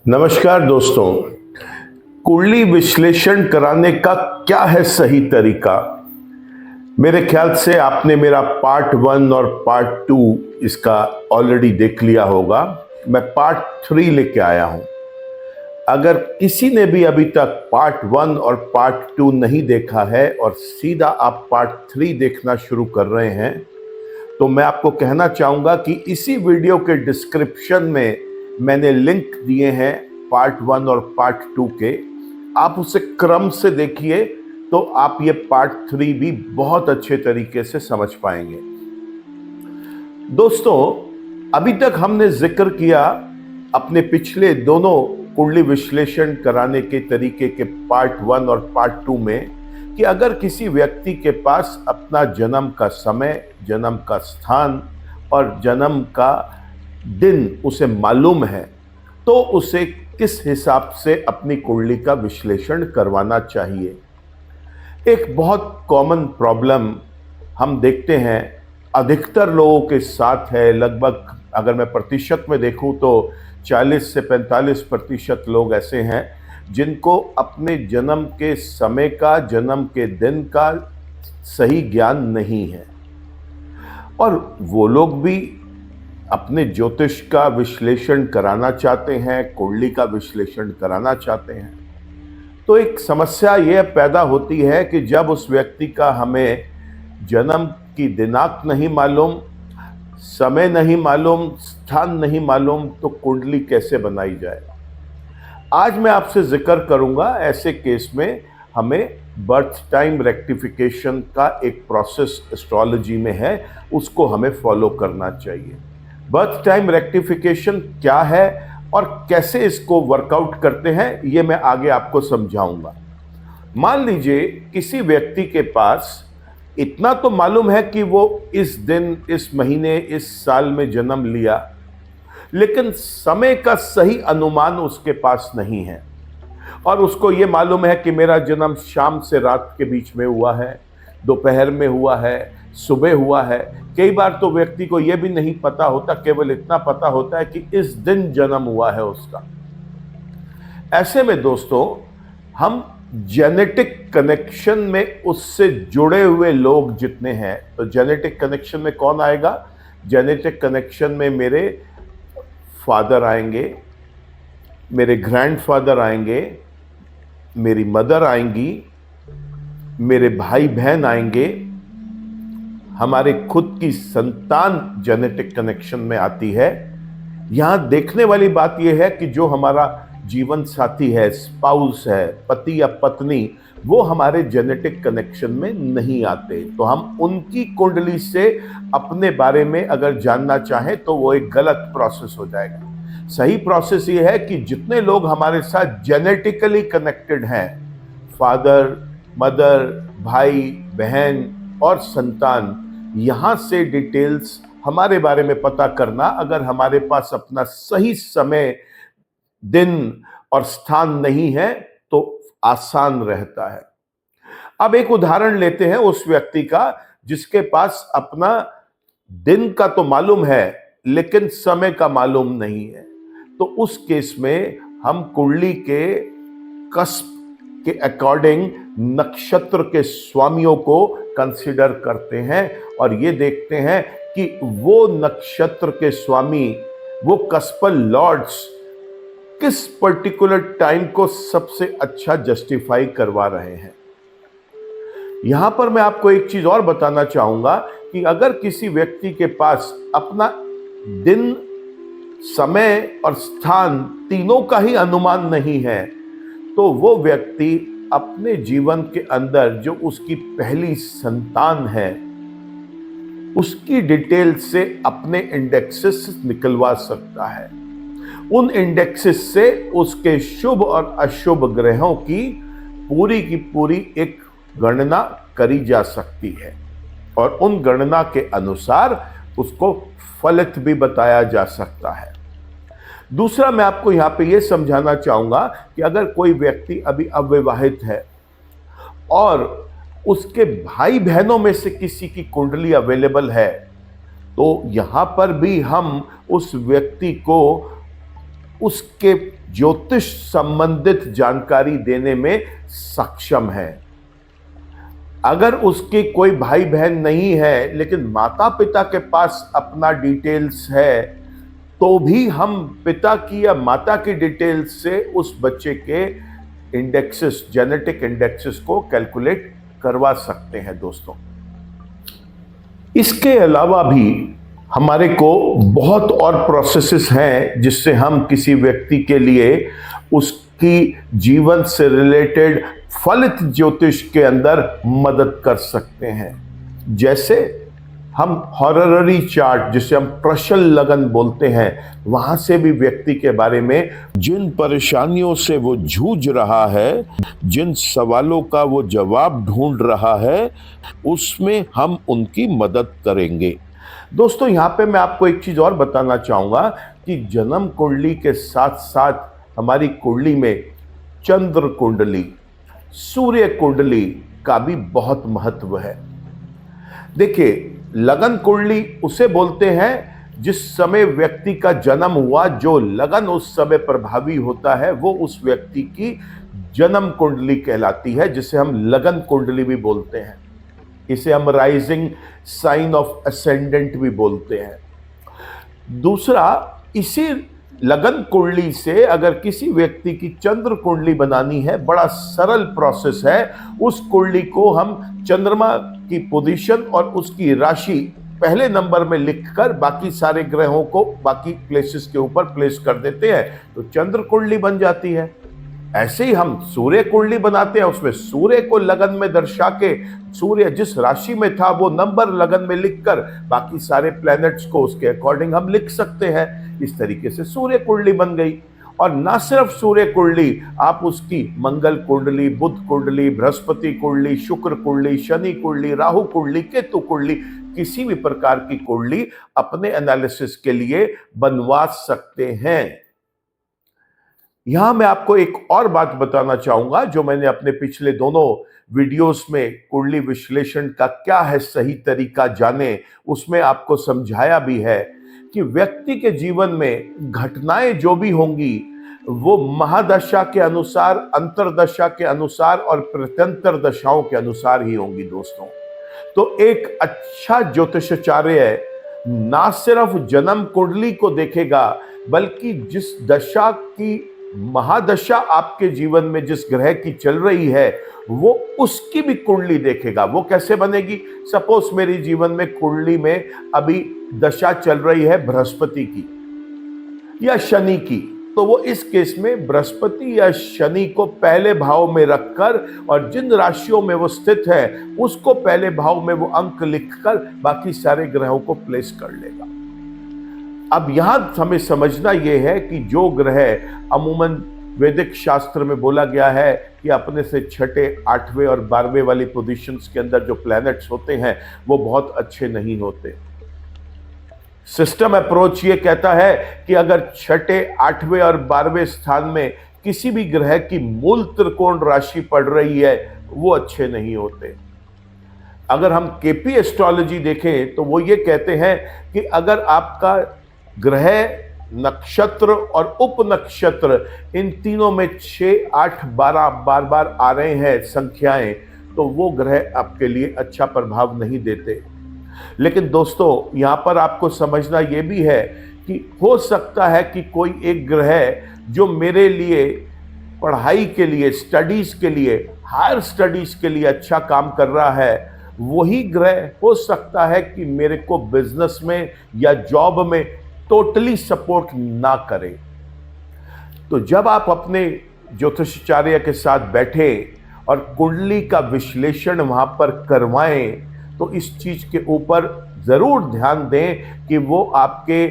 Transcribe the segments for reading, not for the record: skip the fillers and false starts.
नमस्कार दोस्तों, कुंडली विश्लेषण कराने का क्या है सही तरीका। मेरे ख्याल से आपने मेरा पार्ट 1 और पार्ट 2 इसका ऑलरेडी देख लिया होगा। मैं पार्ट 3 लेके आया हूं। अगर किसी ने भी अभी तक पार्ट 1 और पार्ट 2 नहीं देखा है और सीधा आप पार्ट 3 देखना शुरू कर रहे हैं, तो मैं आपको कहना चाहूंगा कि इसी वीडियो के डिस्क्रिप्शन में मैंने लिंक दिए हैं पार्ट 1 और पार्ट 2 के। आप उसे क्रम से देखिए तो आप ये पार्ट 3 भी बहुत अच्छे तरीके से समझ पाएंगे। दोस्तों, अभी तक हमने जिक्र किया अपने पिछले दोनों कुंडली विश्लेषण कराने के तरीके के पार्ट 1 और पार्ट 2 में कि अगर किसी व्यक्ति के पास अपना जन्म का समय, जन्म का स्थान और जन्म का दिन उसे मालूम है, तो उसे किस हिसाब से अपनी कुंडली का विश्लेषण करवाना चाहिए। एक बहुत कॉमन प्रॉब्लम हम देखते हैं, अधिकतर लोगों के साथ है। लगभग अगर मैं प्रतिशत में देखूं तो 40 से 45% लोग ऐसे हैं जिनको अपने जन्म के समय का, जन्म के दिन का सही ज्ञान नहीं है, और वो लोग भी अपने ज्योतिष का विश्लेषण कराना चाहते हैं, कुंडली का विश्लेषण कराना चाहते हैं। तो एक समस्या यह पैदा होती है कि जब उस व्यक्ति का हमें जन्म की दिनांक नहीं मालूम, समय नहीं मालूम, स्थान नहीं मालूम, तो कुंडली कैसे बनाई जाए। आज मैं आपसे जिक्र करूंगा ऐसे केस में हमें बर्थ टाइम रेक्टिफिकेशन का एक प्रोसेस एस्ट्रोलॉजी में है, उसको हमें फॉलो करना चाहिए। बर्थ टाइम रेक्टिफिकेशन क्या है और कैसे इसको वर्कआउट करते हैं, ये मैं आगे आपको समझाऊंगा। मान लीजिए किसी व्यक्ति के पास इतना तो मालूम है कि वो इस दिन, इस महीने, इस साल में जन्म लिया, लेकिन समय का सही अनुमान उसके पास नहीं है। और उसको ये मालूम है कि मेरा जन्म शाम से रात के बीच में हुआ है, दोपहर में हुआ है, सुबह हुआ है। कई बार तो व्यक्ति को यह भी नहीं पता होता, केवल इतना पता होता है कि इस दिन जन्म हुआ है उसका। ऐसे में दोस्तों, हम जेनेटिक कनेक्शन में उससे जुड़े हुए लोग जितने हैं, तो जेनेटिक कनेक्शन में कौन आएगा? जेनेटिक कनेक्शन में मेरे फादर आएंगे, मेरे ग्रैंडफादर आएंगे, मेरी मदर आएंगी, मेरे भाई बहन आएंगे, हमारे खुद की संतान जेनेटिक कनेक्शन में आती है। यहां देखने वाली बात यह है कि जो हमारा जीवन साथी है, स्पाउस है, पति या पत्नी, वो हमारे जेनेटिक कनेक्शन में नहीं आते। तो हम उनकी कुंडली से अपने बारे में अगर जानना चाहें तो वो एक गलत प्रोसेस हो जाएगा। सही प्रोसेस ये है कि जितने लोग हमारे साथ जेनेटिकली कनेक्टेड हैं, फादर, मदर, भाई, बहन और संतान, यहां से डिटेल्स हमारे बारे में पता करना, अगर हमारे पास अपना सही समय, दिन और स्थान नहीं है तो आसान रहता है। अब एक उदाहरण लेते हैं उस व्यक्ति का जिसके पास अपना दिन का तो मालूम है लेकिन समय का मालूम नहीं है। तो उस केस में हम कुंडली के कस्प के अकॉर्डिंग नक्षत्र के स्वामियों को कंसीडर करते हैं और ये देखते हैं कि वो नक्षत्र के स्वामी, वो कस्पल लॉर्ड्स किस पर्टिकुलर टाइम को सबसे अच्छा जस्टिफाई करवा रहे हैं। यहां पर मैं आपको एक चीज और बताना चाहूंगा कि अगर किसी व्यक्ति के पास अपना दिन, समय और स्थान तीनों का ही अनुमान नहीं है, तो वो व्यक्ति अपने जीवन के अंदर जो उसकी पहली संतान है उसकी डिटेल से अपने इंडेक्सेस निकलवा सकता है। उन इंडेक्सेस से उसके शुभ और अशुभ ग्रहों की पूरी एक गणना करी जा सकती है और उन गणना के अनुसार उसको फलित भी बताया जा सकता है। दूसरा, मैं आपको यहां पे यह समझाना चाहूंगा कि अगर कोई व्यक्ति अभी अविवाहित है और उसके भाई बहनों में से किसी की कुंडली अवेलेबल है, तो यहां पर भी हम उस व्यक्ति को उसके ज्योतिष संबंधित जानकारी देने में सक्षम है। अगर उसके कोई भाई बहन नहीं है लेकिन माता पिता के पास अपना डिटेल्स है, तो भी हम पिता की या माता की डिटेल्स से उस बच्चे के इंडेक्सेस, जेनेटिक इंडेक्सेस को कैलकुलेट करवा सकते हैं दोस्तों। इसके अलावा भी हमारे को बहुत और प्रोसेसेस हैं जिससे हम किसी व्यक्ति के लिए उसकी जीवन से रिलेटेड फलित ज्योतिष के अंदर मदद कर सकते हैं। जैसे हम हॉरररी चार्ट, जिसे हम प्रशल लगन बोलते हैं, वहां से भी व्यक्ति के बारे में, जिन परेशानियों से वो जूझ रहा है, जिन सवालों का वो जवाब ढूंढ रहा है, उसमें हम उनकी मदद करेंगे। दोस्तों, यहाँ पे मैं आपको एक चीज और बताना चाहूंगा कि जन्म कुंडली के साथ साथ हमारी कुंडली में चंद्र कुंडली, सूर्य कुंडली का भी बहुत महत्व है। देखिए, लगन कुंडली उसे बोलते हैं जिस समय व्यक्ति का जन्म हुआ, जो लगन उस समय प्रभावी होता है, वो उस व्यक्ति की जन्म कुंडली कहलाती है, जिसे हम लगन कुंडली भी बोलते हैं। इसे हम राइजिंग साइन ऑफ असेंडेंट भी बोलते हैं। दूसरा, इसी लगन कुंडली से अगर किसी व्यक्ति की चंद्र कुंडली बनानी है, बड़ा सरल प्रोसेस है। उस कुंडली को हम चंद्रमा की पोजीशन और उसकी राशि पहले नंबर में लिखकर बाकी सारे ग्रहों को बाकी प्लेसेस के ऊपर प्लेस कर देते हैं, तो चंद्र कुंडली बन जाती है। ऐसे ही हम सूर्य कुंडली बनाते हैं, उसमें सूर्य को लगन में दर्शा के सूर्य जिस राशि में था वो नंबर लगन में लिखकर बाकी सारे प्लैनेट्स को उसके अकॉर्डिंग हम लिख सकते हैं। इस तरीके से सूर्य कुंडली बन गई। और ना सिर्फ सूर्य कुंडली, आप उसकी मंगल कुंडली, बुध कुंडली, बृहस्पति कुंडली, शुक्र कुंडली, शनि कुंडली, राहु कुंडली, केतु कुंडली, किसी भी प्रकार की कुंडली अपने एनालिसिस के लिए बनवा सकते हैं। यहां मैं आपको एक और बात बताना चाहूंगा, जो मैंने अपने पिछले दोनों वीडियोस में कुंडली विश्लेषण का क्या है सही तरीका जाने, उसमें आपको समझाया भी है कि व्यक्ति के जीवन में घटनाएं जो भी होंगी वो महादशा के अनुसार, अंतरदशा के अनुसार और प्रत्यंतर दशाओं के अनुसार ही होंगी दोस्तों। तो एक अच्छा ज्योतिषाचार्य ना सिर्फ जन्म कुंडली को देखेगा, बल्कि जिस दशा की महादशा आपके जीवन में जिस ग्रह की चल रही है, वो उसकी भी कुंडली देखेगा। वो कैसे बनेगी? सपोज मेरी जीवन में कुंडली में अभी दशा चल रही है बृहस्पति की या शनि की, तो वो इस केस में बृहस्पति या शनि को पहले भाव में रखकर और जिन राशियों में वो स्थित है उसको पहले भाव में वो अंक लिखकर बाकी सारे ग्रहों को प्लेस कर लेगा। अब यहां हमें समझना यह है कि जो ग्रह अमूमन वैदिक शास्त्र में बोला गया है कि अपने से छठे, 8वें और 12वें वाली पोजीशंस के अंदर जो प्लैनेट्स होते हैं वो बहुत अच्छे नहीं होते। सिस्टम अप्रोच ये कहता है कि अगर छठे, 8वें और 12वें स्थान में किसी भी ग्रह की मूल त्रिकोण राशि पड़ रही है, वो अच्छे नहीं होते। अगर हम केपी एस्ट्रोलॉजी देखें तो वो ये कहते हैं कि अगर आपका ग्रह, नक्षत्र और उप नक्षत्र इन तीनों में 6, 8, 12 बार बार आ रहे हैं संख्याएं, तो वो ग्रह आपके लिए अच्छा प्रभाव नहीं देते। लेकिन दोस्तों, यहां पर आपको समझना यह भी है कि हो सकता है कि कोई एक ग्रह जो मेरे लिए पढ़ाई के लिए, स्टडीज के लिए, हायर स्टडीज के लिए अच्छा काम कर रहा है, वही ग्रह हो सकता है कि मेरे को बिजनेस में या जॉब में टोटली सपोर्ट ना करे। तो जब आप अपने ज्योतिषाचार्य के साथ बैठे और कुंडली का विश्लेषण वहां पर करवाएं, तो इस चीज के ऊपर जरूर ध्यान दें कि वो आपके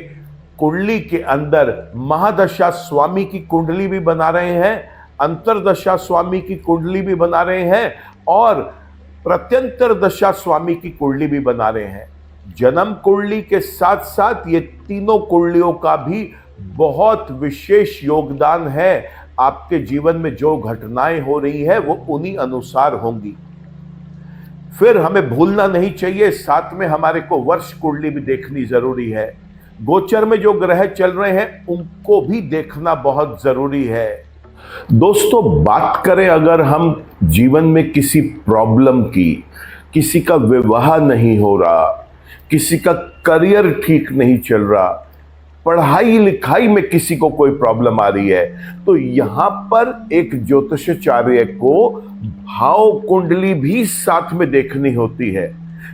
कुंडली के अंदर महादशा स्वामी की कुंडली भी बना रहे हैं, अंतरदशा स्वामी की कुंडली भी बना रहे हैं और प्रत्यंतर दशा स्वामी की कुंडली भी बना रहे हैं। जन्म कुंडली के साथ साथ ये तीनों कुंडलियों का भी बहुत विशेष योगदान है। आपके जीवन में जो घटनाएं हो रही है वो उन्हीं अनुसार होंगी। फिर हमें भूलना नहीं चाहिए, साथ में हमारे को वर्ष कुंडली भी देखनी जरूरी है। गोचर में जो ग्रह चल रहे हैं उनको भी देखना बहुत जरूरी है। दोस्तों, बात करें अगर हम जीवन में किसी प्रॉब्लम की, किसी का विवाह नहीं हो रहा, किसी का करियर ठीक नहीं चल रहा, पढ़ाई लिखाई में किसी को कोई प्रॉब्लम आ रही है, तो यहां पर एक ज्योतिषाचार्य को भाव कुंडली भी साथ में देखनी होती है।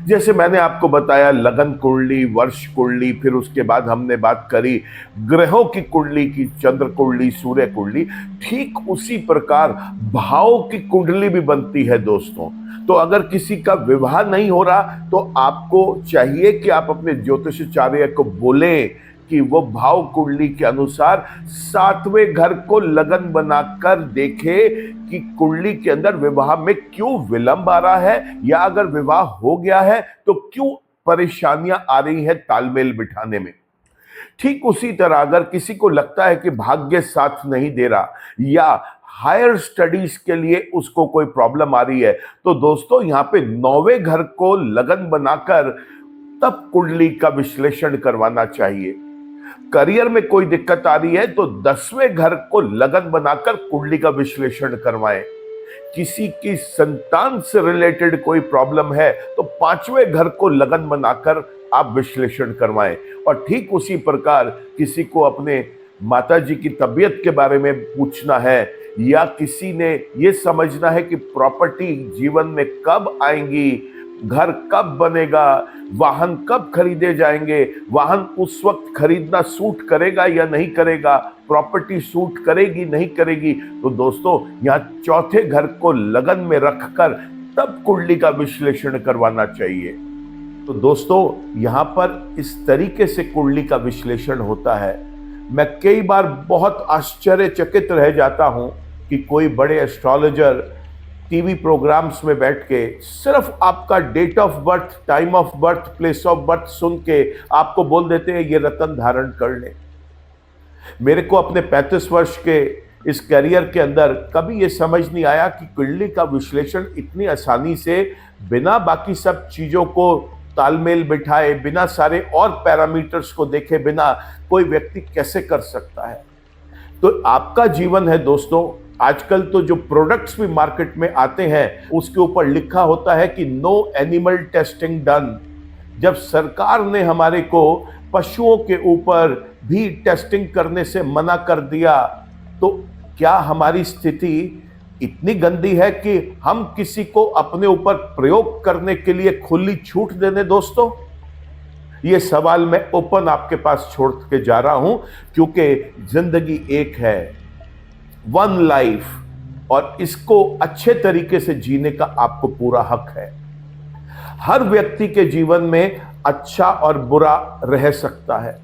जैसे मैंने आपको बताया लगन कुंडली, वर्ष कुंडली, फिर उसके बाद हमने बात करी ग्रहों की कुंडली की, चंद्र कुंडली, सूर्य कुंडली, ठीक उसी प्रकार भाव की कुंडली भी बनती है दोस्तों। तो अगर किसी का विवाह नहीं हो रहा तो आपको चाहिए कि आप अपने ज्योतिषाचार्य को बोलें कि वो भाव कुंडली के अनुसार 7वें घर को लगन बनाकर देखे कि कुंडली के अंदर विवाह में क्यों विलंब आ रहा है, या अगर विवाह हो गया है तो क्यों परेशानियां आ रही हैं तालमेल बिठाने में। ठीक उसी तरह अगर किसी को लगता है कि भाग्य साथ नहीं दे रहा या हायर स्टडीज के लिए उसको कोई प्रॉब्लम आ रही है, तो दोस्तों यहां पे 9वें घर को लगन बनाकर तब कुंडली का विश्लेषण करवाना चाहिए। करियर में कोई दिक्कत आ रही है तो 10वें घर को लगन बनाकर कुंडली का विश्लेषण करवाएं। किसी की संतान से रिलेटेड कोई प्रॉब्लम है तो 5वें घर को लगन बनाकर आप विश्लेषण करवाएं। और ठीक उसी प्रकार किसी को अपने माताजी की तबीयत के बारे में पूछना है, या किसी ने ये समझना है कि प्रॉपर्टी जीवन में कब आएंगी, घर कब बनेगा, वाहन कब खरीदे जाएंगे, वाहन उस वक्त खरीदना सूट करेगा या नहीं करेगा, प्रॉपर्टी सूट करेगी नहीं करेगी, तो दोस्तों यहाँ 4थे घर को लगन में रखकर तब कुंडली का विश्लेषण करवाना चाहिए। तो दोस्तों यहाँ पर इस तरीके से कुंडली का विश्लेषण होता है। मैं कई बार बहुत आश्चर्यचकित रह जाता हूं कि कोई बड़े एस्ट्रोलॉजर टीवी प्रोग्राम्स में बैठ के सिर्फ आपका date of birth, time of birth, place of birth सुन के आपको बोल देते हैं ये रत्न धारण कर ले। मेरे को अपने 35 वर्ष के इस करियर के अंदर कभी ये समझ नहीं आया कि कुंडली का विश्लेषण इतनी आसानी से बिना बाकी सब चीजों को तालमेल बिठाए, बिना सारे और पैरामीटर्स को देखे बिना कोई व्यक्ति कैसे कर सकता है। तो आपका जीवन है दोस्तों, आजकल तो जो प्रोडक्ट्स भी मार्केट में आते हैं उसके ऊपर लिखा होता है कि नो एनिमल टेस्टिंग डन। जब सरकार ने हमारे को पशुओं के ऊपर भी टेस्टिंग करने से मना कर दिया, तो क्या हमारी स्थिति इतनी गंदी है कि हम किसी को अपने ऊपर प्रयोग करने के लिए खुली छूट दे दें दोस्तों? ये सवाल मैं ओपन आपके पास छोड़ के जा रहा हूं, क्योंकि जिंदगी एक है, वन लाइफ, और इसको अच्छे तरीके से जीने का आपको पूरा हक है। हर व्यक्ति के जीवन में अच्छा और बुरा रह सकता है।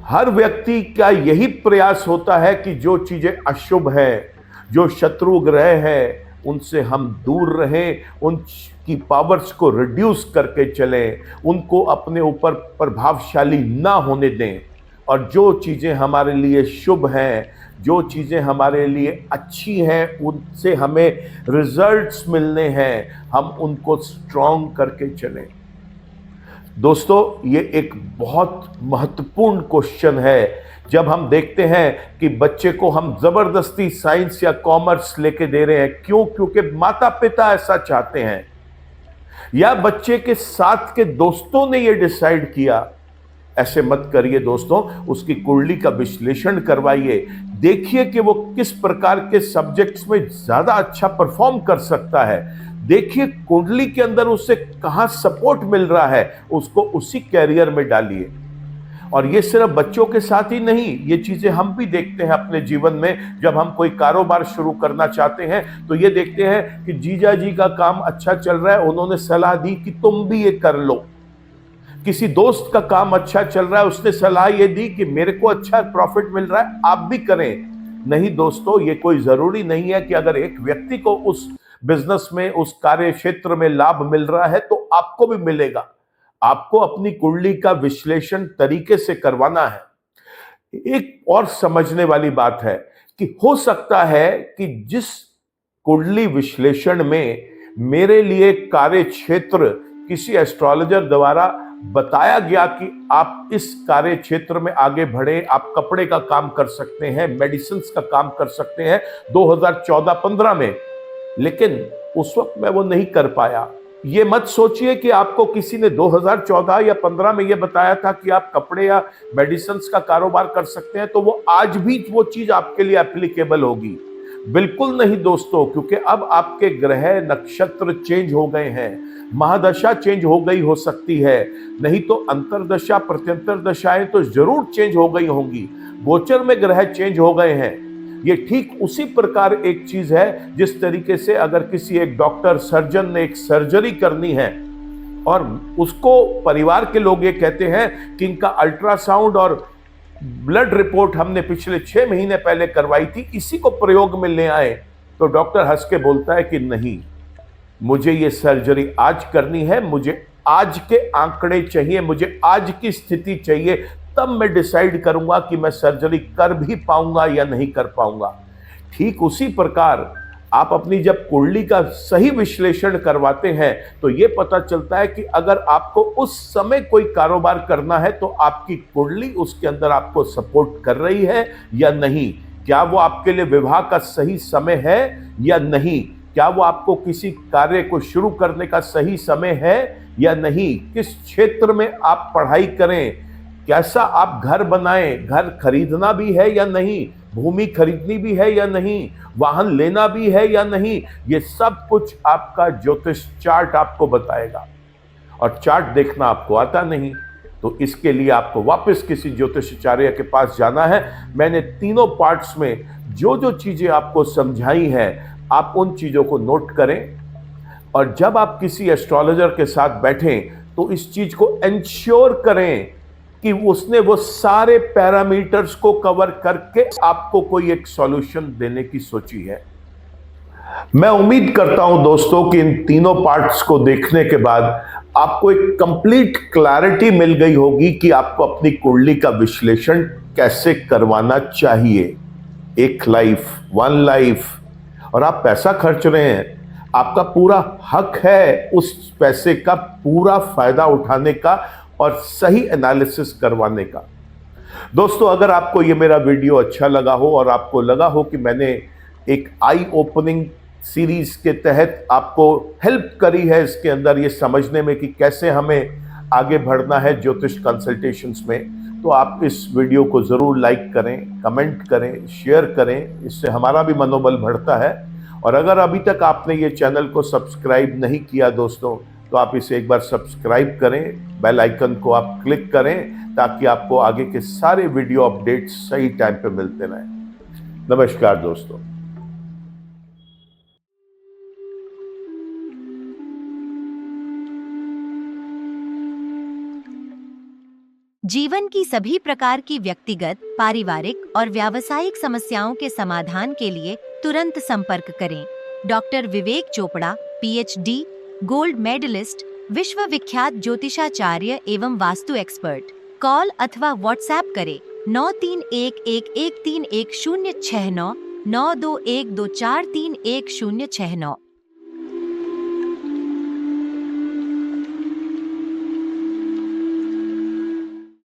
हर व्यक्ति का यही प्रयास होता है कि जो चीजें अशुभ है, जो शत्रु ग्रह है, उनसे हम दूर रहें, उनकी पावर्स को रिड्यूस करके चलें, उनको अपने ऊपर प्रभावशाली ना होने दें, और जो चीज़ें हमारे लिए शुभ हैं, जो चीज़ें हमारे लिए अच्छी हैं, उनसे हमें रिजल्ट्स मिलने हैं, हम उनको स्ट्रॉन्ग करके चलें। दोस्तों ये एक बहुत महत्वपूर्ण क्वेश्चन है। जब हम देखते हैं कि बच्चे को हम जबरदस्ती साइंस या कॉमर्स लेके दे रहे हैं, क्यों? क्योंकि माता पिता ऐसा चाहते हैं, या बच्चे के साथ के दोस्तों ने ये डिसाइड किया। ऐसे मत करिए दोस्तों, उसकी कुंडली का विश्लेषण करवाइए, देखिए कि वो किस प्रकार के सब्जेक्ट्स में ज्यादा अच्छा परफॉर्म कर सकता है, देखिए कुंडली के अंदर उससे कहां सपोर्ट मिल रहा है, उसको उसी कैरियर में डालिए। और ये सिर्फ बच्चों के साथ ही नहीं, ये चीजें हम भी देखते हैं अपने जीवन में। जब हम कोई कारोबार शुरू करना चाहते हैं तो ये देखते हैं कि जीजा जी का काम अच्छा चल रहा है, उन्होंने सलाह दी कि तुम भी ये कर लो। किसी दोस्त का काम अच्छा चल रहा है, उसने सलाह ये दी कि मेरे को अच्छा प्रॉफिट मिल रहा है, आप भी करें। नहीं दोस्तों, ये कोई जरूरी नहीं है कि अगर एक व्यक्ति को उस बिजनेस में, उस कार्य क्षेत्र में लाभ मिल रहा है तो आपको भी मिलेगा। आपको अपनी कुंडली का विश्लेषण तरीके से करवाना है। एक और समझने वाली बात है कि हो सकता है कि जिस कुंडली विश्लेषण में मेरे लिए कार्य क्षेत्र किसी एस्ट्रोलॉजर द्वारा बताया गया कि आप इस कार्य क्षेत्र में आगे बढ़े, आप कपड़े का काम कर सकते हैं, मेडिसिन का काम कर सकते हैं 2014-15 में, लेकिन उस वक्त मैं वो नहीं कर पाया। ये मत सोचिए कि आपको किसी ने 2014 या 15 में ये बताया था कि आप कपड़े या मेडिसिन का कारोबार कर सकते हैं तो वो आज भी वो चीज आपके लिए एप्लीकेबल होगी। बिल्कुल नहीं दोस्तों, क्योंकि अब आपके ग्रह नक्षत्र चेंज हो गए हैं, महादशा चेंज हो गई हो सकती है, नहीं तो अंतरदशा प्रत्यंतर दशाएं तो जरूर चेंज हो गई होंगी, गोचर में ग्रह चेंज हो गए हैं। ये ठीक उसी प्रकार एक चीज है जिस तरीके से अगर किसी एक डॉक्टर सर्जन ने एक सर्जरी करनी है और उसको परिवार के लोग ये कहते हैं कि इनका अल्ट्रासाउंड और ब्लड रिपोर्ट हमने पिछले 6 महीने पहले करवाई थी, इसी को प्रयोग में ले आए, तो डॉक्टर हंस के बोलता है कि नहीं, मुझे ये सर्जरी आज करनी है, मुझे आज के आंकड़े चाहिए, मुझे आज की स्थिति चाहिए, तब मैं डिसाइड करूंगा कि मैं सर्जरी कर भी पाऊंगा या नहीं कर पाऊंगा। ठीक उसी प्रकार आप अपनी जब कुंडली का सही विश्लेषण करवाते हैं तो यह पता चलता है कि अगर आपको उस समय कोई कारोबार करना है तो आपकी कुंडली उसके अंदर आपको सपोर्ट कर रही है या नहीं, क्या वो आपके लिए विवाह का सही समय है या नहीं, क्या वो आपको किसी कार्य को शुरू करने का सही समय है या नहीं, किस क्षेत्र में आप पढ़ाई करें, कैसा आप घर बनाएं, घर खरीदना भी है या नहीं, भूमि खरीदनी भी है या नहीं, वाहन लेना भी है या नहीं, ये सब कुछ आपका ज्योतिष चार्ट आपको बताएगा। और चार्ट देखना आपको आता नहीं तो इसके लिए आपको वापस किसी ज्योतिषाचार्य के पास जाना है। मैंने तीनों पार्ट्स में जो जो चीजें आपको समझाई हैं आप उन चीजों को नोट करें, और जब आप किसी एस्ट्रोलॉजर के साथ बैठें तो इस चीज को एंश्योर करें कि उसने वो सारे पैरामीटर्स को कवर करके आपको कोई एक सॉल्यूशन देने की सोची है। मैं उम्मीद करता हूं दोस्तों कि इन तीनों पार्ट्स को देखने के बाद आपको एक कंप्लीट क्लैरिटी मिल गई होगी कि आपको अपनी कुंडली का विश्लेषण कैसे करवाना चाहिए। एक लाइफ, वन लाइफ, और आप पैसा खर्च रहे हैं, आपका पूरा हक है उस पैसे का पूरा फायदा उठाने का और सही एनालिसिस करवाने का। दोस्तों, अगर आपको ये मेरा वीडियो अच्छा लगा हो और आपको लगा हो कि मैंने एक आई ओपनिंग सीरीज के तहत आपको हेल्प करी है इसके अंदर ये समझने में कि कैसे हमें आगे बढ़ना है ज्योतिष कंसल्टेशंस में, तो आप इस वीडियो को ज़रूर लाइक करें, कमेंट करें, शेयर करें, इससे हमारा भी मनोबल बढ़ता है। और अगर अभी तक आपने ये चैनल को सब्सक्राइब नहीं किया दोस्तों, तो आप इसे एक बार सब्सक्राइब करें, बेल आइकन को आप क्लिक करें ताकि आपको आगे के सारे वीडियो अपडेट्स सही टाइम पे मिलते रहें। नमस्कार दोस्तों। जीवन की सभी प्रकार की व्यक्तिगत, पारिवारिक और व्यावसायिक समस्याओं के समाधान के लिए तुरंत संपर्क करें। डॉक्टर विवेक चोपड़ा, PhD, गोल्ड मेडलिस्ट, विश्व विख्यात ज्योतिषाचार्य एवं वास्तु एक्सपर्ट। कॉल अथवा व्हाट्सएप करें 9311131069 9212431069।